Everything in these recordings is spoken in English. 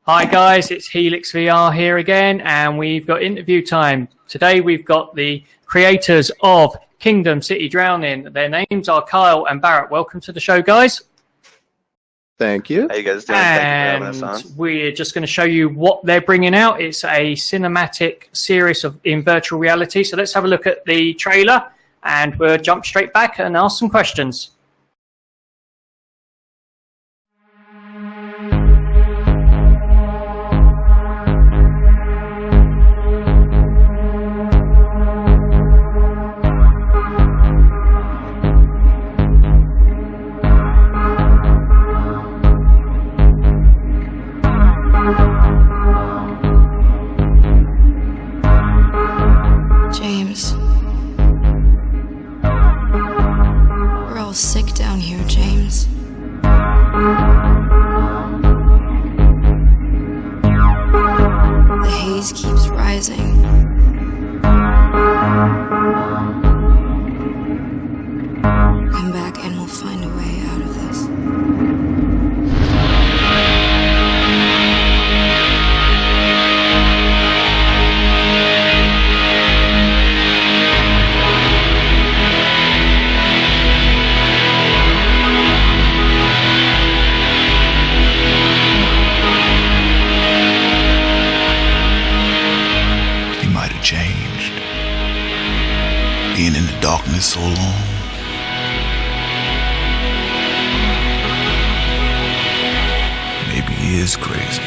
Hi guys, it's HelixxVR here again, and we've got interview time. Today we've got the creators of Kingdom City Drowning. Their names are Kyle and Barrett. Welcome to the show, guys. Thank you. How you guys doing? Thank you for having us on. We're just going to show you what they're bringing out. It's a cinematic series in virtual reality. So let's have a look at the trailer, and we'll jump straight back and ask some questions. We're all sick down here, James. The haze keeps rising. Come back and we'll find a way out of this. Changed. Being in the darkness so long. Maybe he is crazy.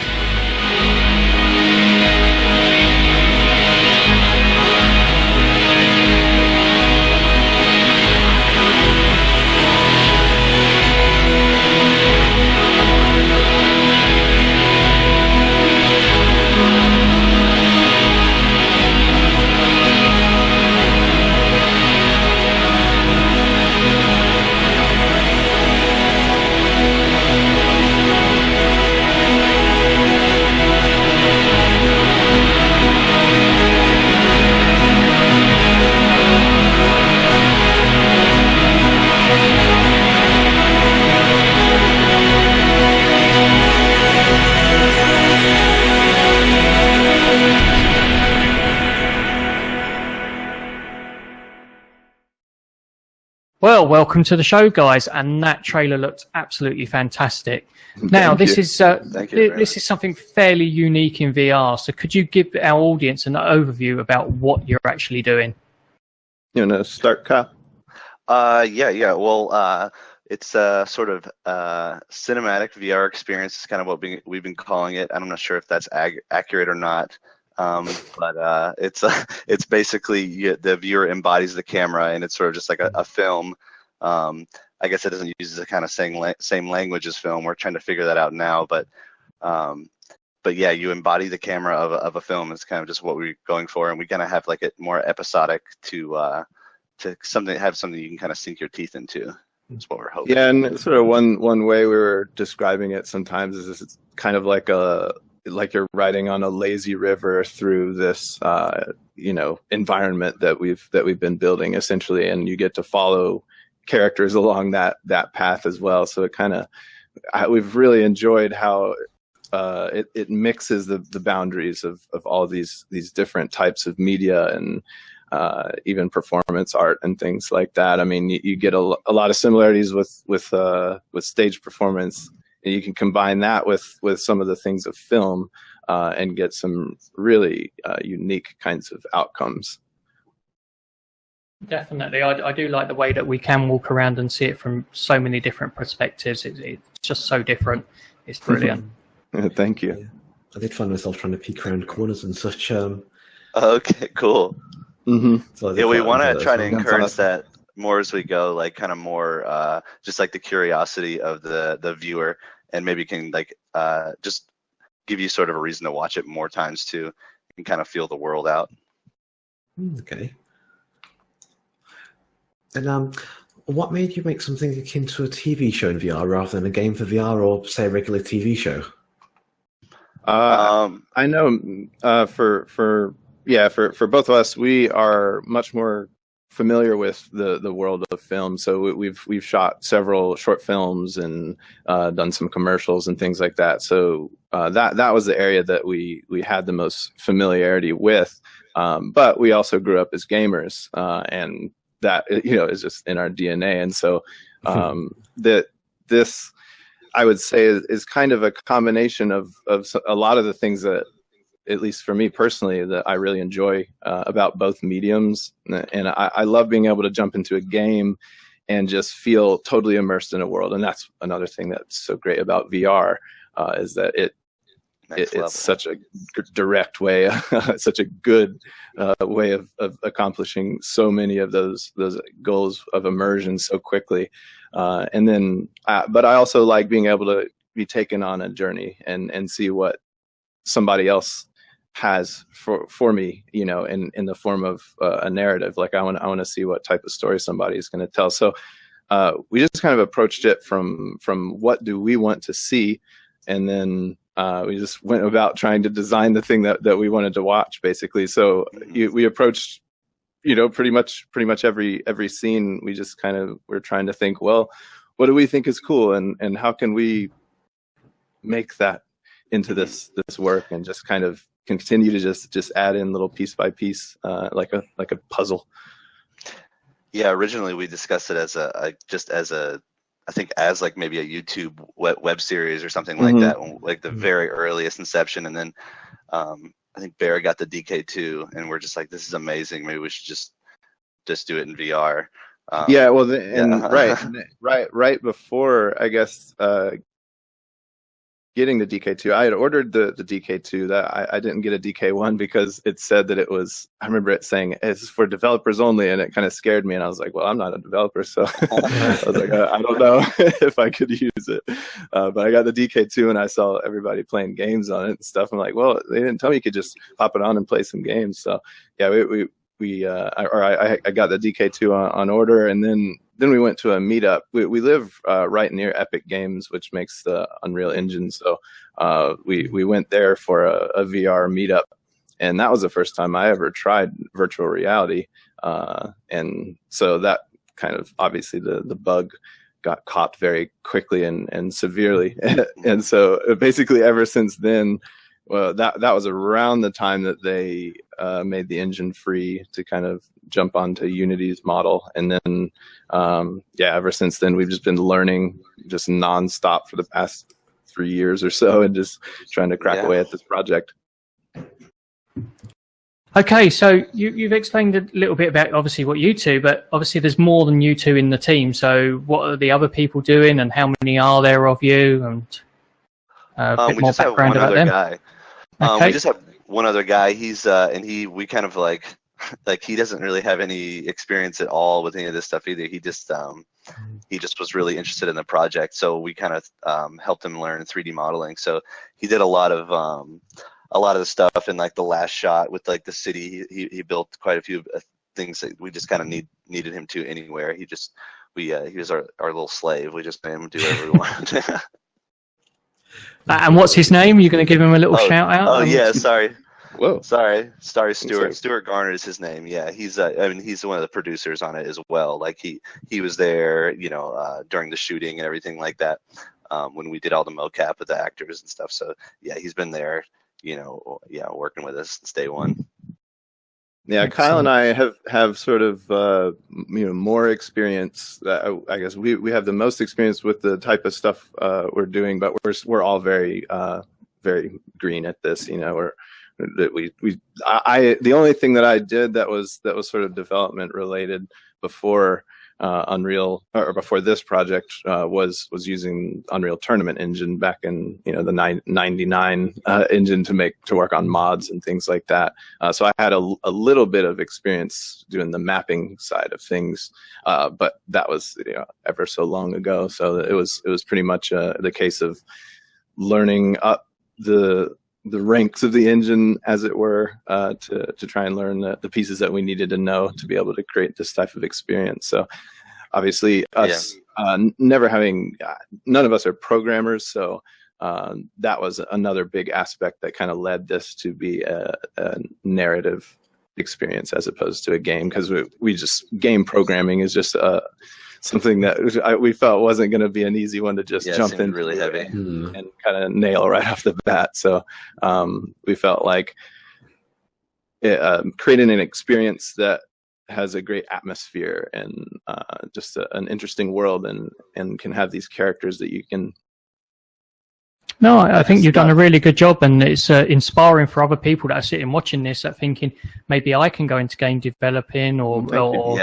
Well, welcome to the show, guys, and that trailer looked absolutely fantastic. Now, this is something fairly unique in VR. So, could you give our audience an overview about what you're actually doing? You want to start, Kyle? Yeah. Well, it's a sort of cinematic VR experience. Is kind of what we've been calling it. I'm not sure if that's accurate or not. But it's basically the viewer embodies the camera, and it's sort of just like a film. I guess it doesn't use the kind of same language as film. We're trying to figure that out now, but yeah, you embody the camera of a film. It's kind of just what we're going for, and we're gonna have like it more episodic to have something you can kind of sink your teeth into. That's what we're hoping. Yeah, and sort of one way we were describing it sometimes is it's kind of like you're riding on a lazy river through this environment that we've been building essentially, and you get to follow characters along that path as well. So it kind of we've really enjoyed how it mixes the boundaries of all these different types of media and even performance art and things like that. I mean, you get a lot of similarities with stage performance. And you can combine that with some of the things of film and get some really unique kinds of outcomes. Definitely. I do like the way that we can walk around and see it from so many different perspectives. It's just so different. It's brilliant. Thank you. Yeah. I did find myself trying to peek around corners and such. Okay, cool. Mm-hmm. So yeah, we want to try to encourage that more as we go, like kind of more just like the curiosity of the viewer, and maybe can like just give you sort of a reason to watch it more times too, and kind of feel the world out. Okay. And what made you make something akin to a TV show in VR rather than a game for VR or say a regular TV show? I know for both of us, we are much more familiar with the world of film. So we've shot several short films and done some commercials and things like that. So that was the area that we had the most familiarity with. But we also grew up as gamers, and that is just in our DNA. And so this, I would say, is kind of a combination of a lot of the things that, at least for me personally, that I really enjoy about both mediums. And I love being able to jump into a game and just feel totally immersed in a world. And that's another thing that's so great about VR, is that it's such a direct way, such a good way of accomplishing so many of those goals of immersion so quickly. And then, but I also like being able to be taken on a journey and see what somebody else has for me, in the form of a narrative. Like I want to see what type of story somebody is going to tell. So we just kind of approached it from what do we want to see, and then we just went about trying to design the thing that we wanted to watch, basically. So we approached, pretty much every scene. We just we're trying to think, well, what do we think is cool, and how can we make that into this work, and just kind of continue to just add in little piece by piece, like a puzzle. Yeah, originally we discussed it as I think as like maybe a YouTube web series or something like that, like the very earliest inception. And then I think Bear got the DK2, and we're just like, this is amazing. Maybe we should just do it in VR. Yeah, well, right before, I guess, getting the DK2, I had ordered the DK2. That I didn't get a DK1 because it said that it was, I remember it saying it's for developers only, and it kind of scared me. And I was like, well, I'm not a developer, so I was like, I don't know if I could use it. But I got the DK2, and I saw everybody playing games on it and stuff. I'm like, well, they didn't tell me you could just pop it on and play some games. So yeah, I got the DK2 on order, and then we went to a meetup. We live right near Epic Games, which makes the Unreal Engine. So we went there for a VR meetup, and that was the first time I ever tried virtual reality. And so that kind of, obviously the bug got caught very quickly and severely. And so basically ever since then, well, that was around the time that they made the engine free to kind of jump onto Unity's model. And then, ever since then, we've just been learning just nonstop for the past 3 years or so, and just trying to crack away at this project. Okay, so you've explained a little bit about obviously what you two, but obviously there's more than you two in the team. So what are the other people doing, and how many are there of you? And a bit more background about them. Okay. We just have one other guy. He's we kind of like he doesn't really have any experience at all with any of this stuff either. He just was really interested in the project, so we kind of helped him learn 3D modeling. So he did a lot of the stuff in like the last shot with like the city. He built quite a few things that we just kind of needed him to anywhere. He was our little slave. We just made him do whatever we wanted. And what's his name? You're going to give him a little shout out? Oh yeah, sorry. Whoa. Sorry, Stuart. Stuart Garner is his name. Yeah, he's he's one of the producers on it as well. Like he was there, during the shooting and everything like that, when we did all the mocap with the actors and stuff. So yeah, he's been there, working with us since day one. Yeah, Kyle and I have sort of more experience. I guess we have the most experience with the type of stuff we're doing, but we're all very very green at this. The only thing that I did that was sort of development related before Unreal, or before this project, was using Unreal Tournament engine back in the 99 engine to work on mods and things like that. So I had a little bit of experience doing the mapping side of things, but that was ever so long ago. So it was pretty much the case of learning up the ranks of the engine, as it were, to try and learn the pieces that we needed to know to be able to create this type of experience. So obviously us never having, none of us are programmers. So that was another big aspect that kind of led this to be a narrative experience as opposed to a game, because we just, game programming is just something that we felt wasn't going to be an easy one to just jump in really heavy and kind of nail right off the bat. So we felt like creating an experience that has a great atmosphere and just an interesting world and can have these characters that you can. No, I think you've done a really good job, and it's inspiring for other people that are sitting watching this, that thinking maybe I can go into game developing or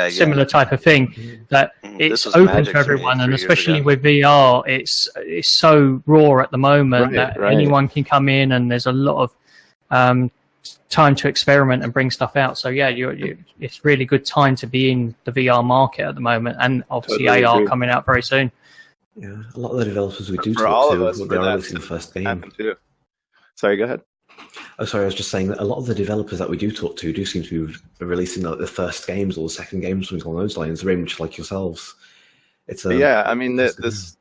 similar type of thing. That it's open to everyone, and especially with VR, it's so raw at the moment that anyone can come in, and there's a lot of time to experiment and bring stuff out. So yeah, it's really good time to be in the VR market at the moment, and obviously AR coming out very soon. Yeah, a lot of the developers we do for talk all to, of us, they're releasing the first game. Sorry, go ahead. Oh, sorry, I was just saying that a lot of the developers that we do talk to do seem to be releasing the first games or the second games, something along those lines, very much like yourselves. It's I mean, it's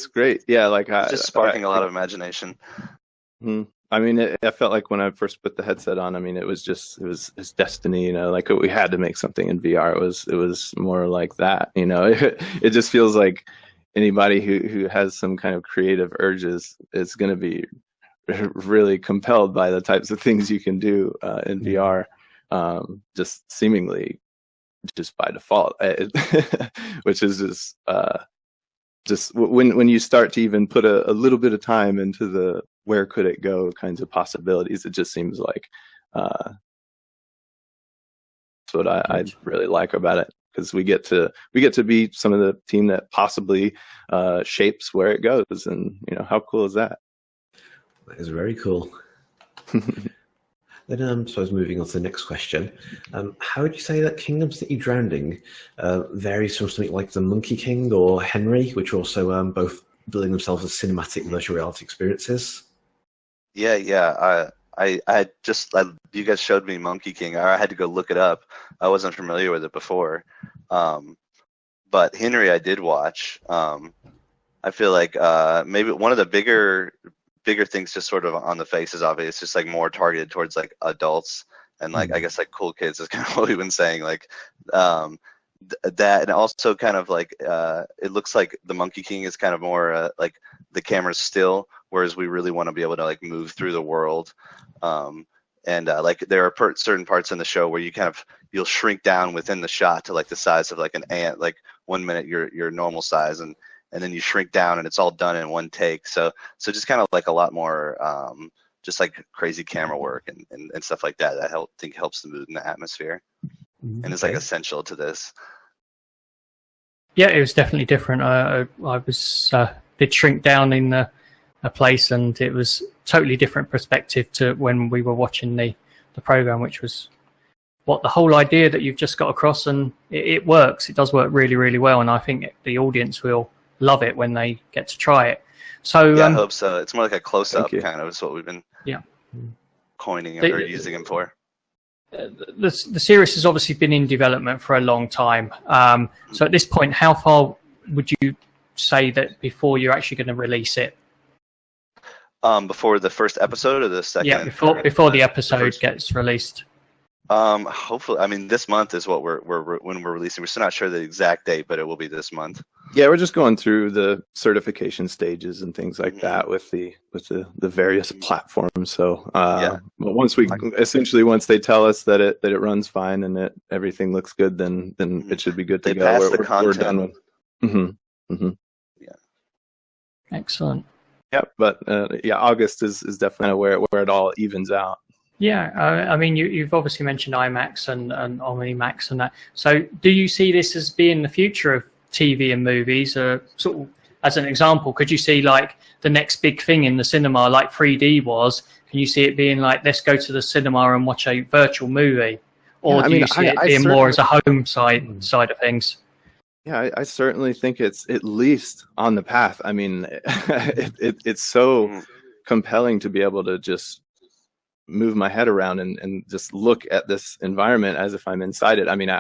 great. Yeah, like it's just sparking a lot of imagination. I mean, I felt like when I first put the headset on, I mean, it was destiny, you know, like we had to make something in VR. It was more like that, you know. It just feels like anybody who has some kind of creative urges is going to be really compelled by the types of things you can do in VR, just seemingly just by default, which is just when you start to even put a little bit of time into the where could it go kinds of possibilities, it just seems like that's what I really like about it, because we get to be some of the team that possibly shapes where it goes, and you know, how cool is that? That is very cool. Then, so I was moving on to the next question. How would you say that Kingdoms That You Drowning varies from something like the Monkey King or Henry, which are also both building themselves as cinematic virtual reality experiences? Yeah. You guys showed me Monkey King. I had to go look it up. I wasn't familiar with it before. But Henry I did watch. I feel like maybe one of the bigger things just sort of on the face is obvious, just like more targeted towards like adults and like I guess like cool kids is kind of what we've been saying, like that, and also kind of like it looks like the Monkey King is kind of more like the camera's still, whereas we really want to be able to like move through the world, and like there are certain parts in the show where you'll shrink down within the shot to like the size of like an ant, like 1 minute your normal size, and then you shrink down and it's all done in one take. So just kind of like a lot more just like crazy camera work and stuff like that. I think helps the mood and the atmosphere, and it's like essential to this. Yeah, it was definitely different. I did shrink down in a place, and it was totally different perspective to when we were watching the program, which was the whole idea that you've just got across, and it works. It does work really, really well, and I think the audience will love it when they get to try it. So yeah, I hope so. It's more like a close-up kind of is what we've been coining or using them for. The series has obviously been in development for a long time. So at this point, how far would you say that before you're actually going to release it? Before the first episode or the second? Yeah, before the episode gets released. Hopefully, I mean, this month is what when we're releasing. We're still not sure the exact date, but it will be this month. Yeah, we're just going through the certification stages and things like that with the various platforms. So, but once they tell us that it runs fine and that everything looks good, then it should be good to go. We're done with. Yeah. Excellent. Yeah, but August is definitely where it all evens out. Yeah, I mean, you've obviously mentioned IMAX and OmniMax and that. So do you see this as being the future of TV and movies? Sort of, as an example, could you see like the next big thing in the cinema, like 3D was? Can you see it being like, let's go to the cinema and watch a virtual movie? Or do you see it being more as a home side of things? Yeah, I certainly think it's at least on the path. I mean, it's so compelling to be able to just move my head around and just look at this environment as if I'm inside it. I mean,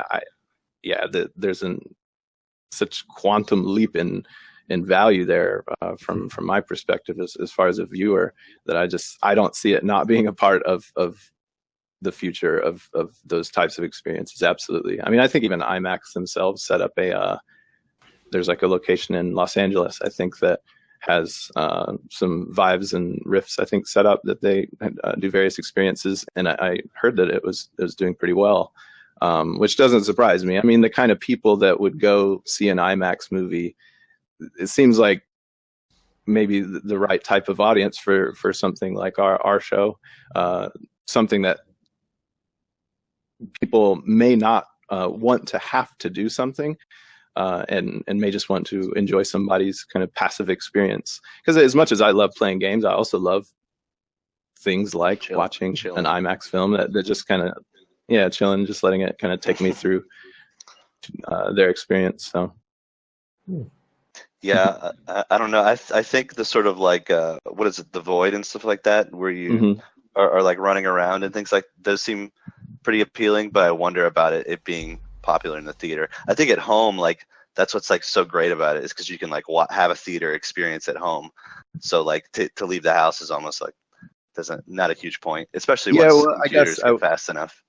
there's such quantum leap in value there from my perspective as far as a viewer, that I don't see it not being a part of the future of those types of experiences. Absolutely. I mean, I think even IMAX themselves set up there's like a location in Los Angeles, I think, that has some Vives and Rifts, I think, set up that they do various experiences, and I heard that it was doing pretty well, which doesn't surprise me. I mean, the kind of people that would go see an IMAX movie, it seems like maybe the right type of audience for something like our show, something that people may not want to have to do something, and may just want to enjoy somebody's kind of passive experience. Because as much as I love playing games, I also love things like watching an IMAX film that just kind of, chilling, just letting it kind of take me through their experience. So. Yeah, I don't know. I think the sort of like, what is it, the void and stuff like that, where you are like running around and things like those seem pretty appealing, but I wonder about it being popular in the theater. I think at home, like, that's what's like so great about it, is because you can like have a theater experience at home. So like to leave the house is almost like not a huge point, especially once computers get fast enough.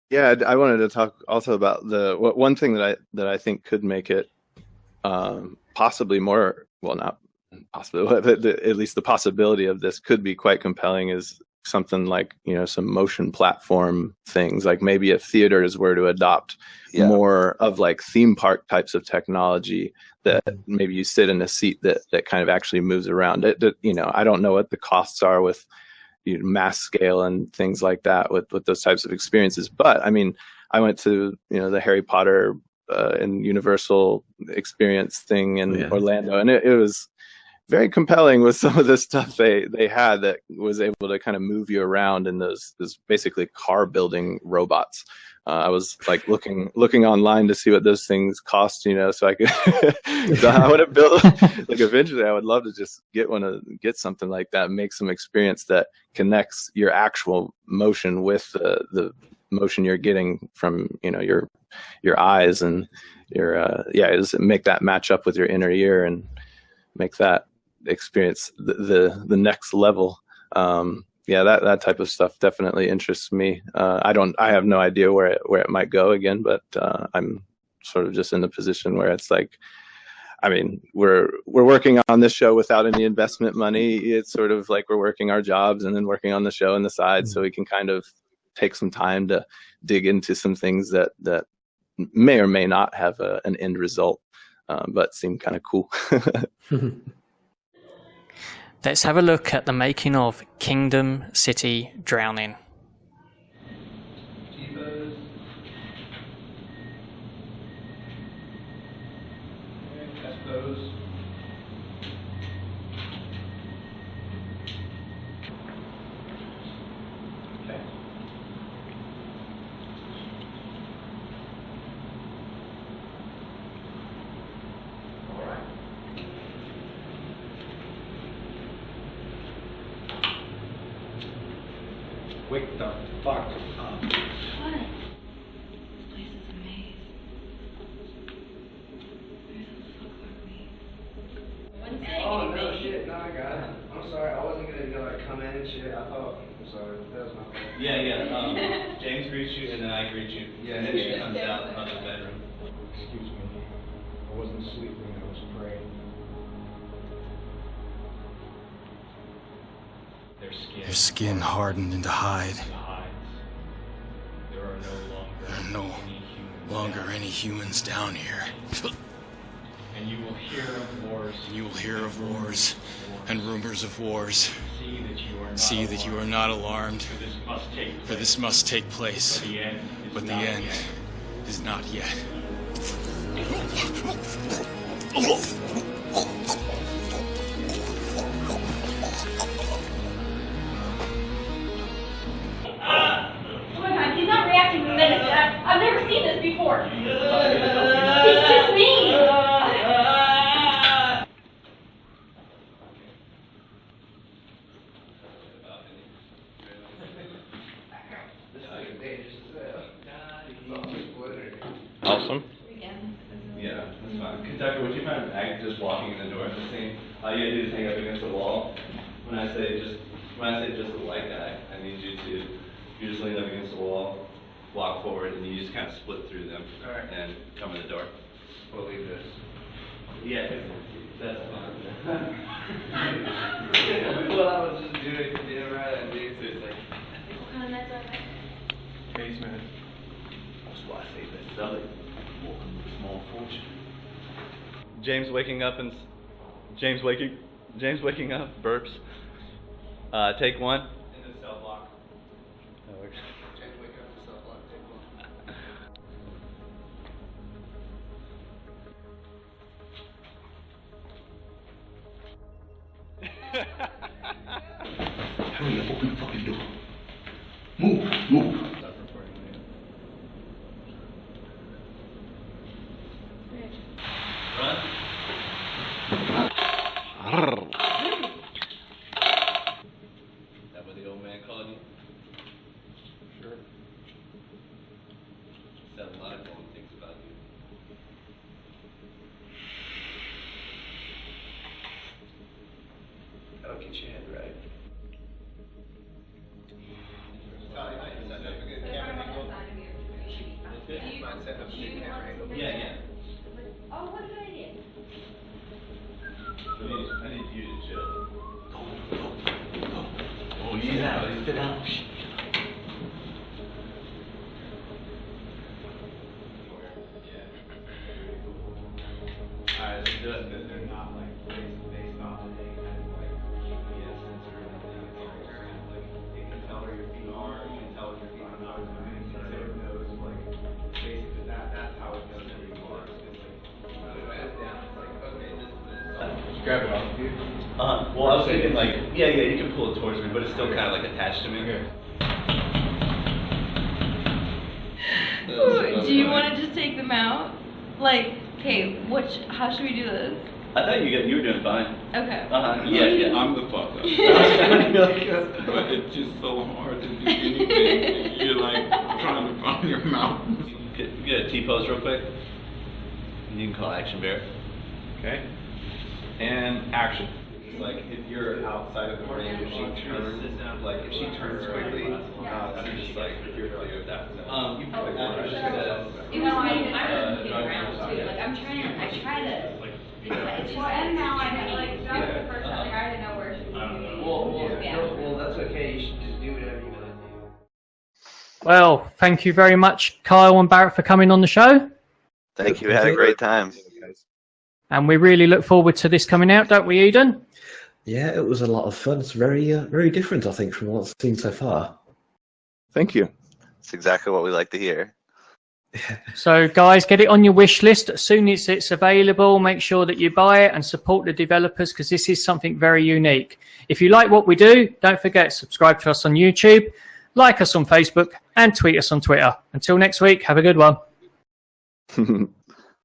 Yeah, I wanted to talk also about one thing that I think could make it possibly more, well, not possibly, but at least the possibility of this could be quite compelling, is something like, some motion platform things. Like maybe if theaters were to adopt more of like theme park types of technology, that maybe you sit in a seat that kind of actually moves around. I don't know what the costs are with mass scale and things like that with those types of experiences. But I mean, I went to, the Harry Potter and Universal experience thing in Orlando, and it was very compelling with some of the stuff they had that was able to kind of move you around in those basically car building robots. I was like looking online to see what those things cost, so I could. So I would have built, like, eventually I would love to just get something like that, make some experience that connects your actual motion with the motion you're getting from your eyes, and just make that match up with your inner ear and make that experience the next level. That type of stuff definitely interests me. I have no idea where it might go again, but I'm sort of just in the position where it's like, I mean, we're working on this show without any investment money. It's sort of like we're working our jobs and then working on the show on the side, so we can kind of take some time to dig into some things that may or may not have an end result, but seem kind of cool. Let's have a look at the making of Kingdom City Drowning. Wake the fuck up. What? This place is a maze. There's a fuck maze. Oh, no shit. No, I got it. I'm sorry. I wasn't gonna come in and shit. I'm sorry. That was my fault. Yeah. James greets you, and then I greet you. Yeah, and then she comes out of the bedroom. Excuse me. I wasn't sleeping. I was praying. Their skin hardened into hide. There are no longer any humans down here. And you will hear of wars. And rumors of wars. See that you are not alarmed. For this must take place. But the end is not yet. He's not reacting to medicine. I've never seen this before. He's just mean. Awesome. Yeah, that's fine. Kentucky, would you mind just walking in the door at the scene? All you gotta do is hang up against the wall. When I say just a white guy, I need you just lean up against the wall, walk forward, and you just kind of split through them, and come in the door. We'll leave this. Yeah, that's fine. Well, I was just doing it right and doing so it's like. What kind of meds are they? Basement. That's why I say let's sell it. Walk with a small fortune. James waking up, burps. Take one. In the cell block. Oh, okay. James wake up in the cell block, take one. Hurry up, open the fucking door. Move. Run. Is that what the old man called you? Sure. Said a lot of wrong things about you. That'll get your head right. Yeah. Oh, what a good idea. I need you to chill. Oh, yeah, sit down. Alright, let's do it. They're not like based off of any kind of like GPS sensor or anything. It's all just kind of like it can tell where your feet are, it can tell what your feet are not moving, so it knows like basically that's how it knows where you are. It's like down, it's like okay, this is Grab it off you. well I was thinking like yeah, you can pull it towards me, but it's still kinda like attached to me. Okay. Do you want to just take them out? Like, okay, how should we do this? I thought you were doing fine. Okay. Yeah. I'm the fuck up. But it's just so hard to do anything. You're like trying to find your mouth. Get a T-pose real quick. And you can call action bear. Okay. And action. Like if you're outside of the range, if she turns, like if she turns quickly, it's just like you're familiar with that. It was me. I'm just around too. Like I try to. Well, and now I know, like, that was the first time, like, I didn't know where she was going. Well, that's okay. You should just do whatever you want to do. Well, thank you very much, Kyle and Barrett, for coming on the show. Thank you. We had a great time. And we really look forward to this coming out, don't we, Eden? Yeah, it was a lot of fun. It's very different, I think, from what I've seen so far. Thank you. That's exactly what we like to hear. So, guys, get it on your wish list. As soon as it's available, make sure that you buy it and support the developers because this is something very unique. If you like what we do, don't forget, subscribe to us on YouTube, like us on Facebook, and tweet us on Twitter. Until next week, have a good one.